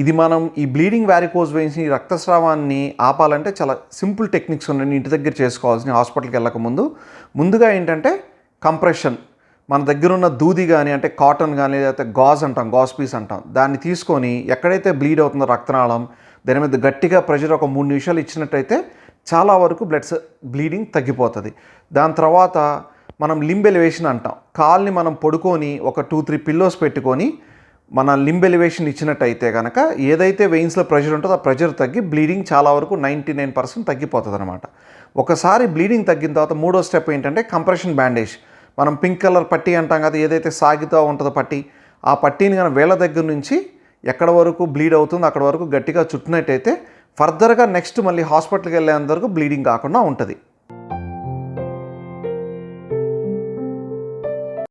ఇది మనం ఈ బ్లీడింగ్ వారికోజ్ వెయిన్స్ని రక్తస్రావాన్ని ఆపాలంటే చాలా సింపుల్ టెక్నిక్స్ ఉన్నాయి ఇంటి దగ్గర చేసుకోవాల్సిన హాస్పిటల్కి వెళ్ళక ముందుగా ఏంటంటే కంప్రెషన్ మన దగ్గర ఉన్న దూది కానీ అంటే కాటన్ కానీ లేకపోతే గాజ్ అంటాం గాజ్ పీస్ అంటాం దాన్ని తీసుకొని ఎక్కడైతే బ్లీడ్ అవుతుందో రక్తనాళం దాని మీద గట్టిగా ప్రెషర్ ఒక 3 నిమిషాలు ఇచ్చినట్టయితే చాలా వరకు బ్లీడింగ్ తగ్గిపోతుంది. దాని తర్వాత మనం లింబ్ ఎలివేషన్ అంటాం. కాల్ని మనం పడుకొని ఒక 2-3 పిల్లోస్ పెట్టుకొని మన లింబ్ ఎలివేషన్ ఇచ్చినట్టయితే కనుక ఏదైతే వెయిన్స్లో ప్రెషర్ ఉంటుందో ఆ ప్రెషర్ తగ్గి బ్లీడింగ్ చాలా వరకు 99% తగ్గిపోతుంది అనమాట. ఒకసారి బ్లీడింగ్ తగ్గిన తర్వాత మూడో స్టెప్ ఏంటంటే కంప్రెషన్ బ్యాండేజ్. మనం పింక్ కలర్ పట్టీ అంటాం కదా, ఏదైతే సాగుతూ ఉంటుందో పట్టీ, ఆ పట్టీని కానీ వేళ్ళ దగ్గర నుంచి ఎక్కడ వరకు బ్లీడ్ అవుతుందో అక్కడ వరకు గట్టిగా చుట్టినట్టయితే ఫర్దర్గా నెక్స్ట్ మళ్ళీ హాస్పిటల్కి వెళ్ళేంత వరకు బ్లీడింగ్ కాకుండా ఉంటుంది.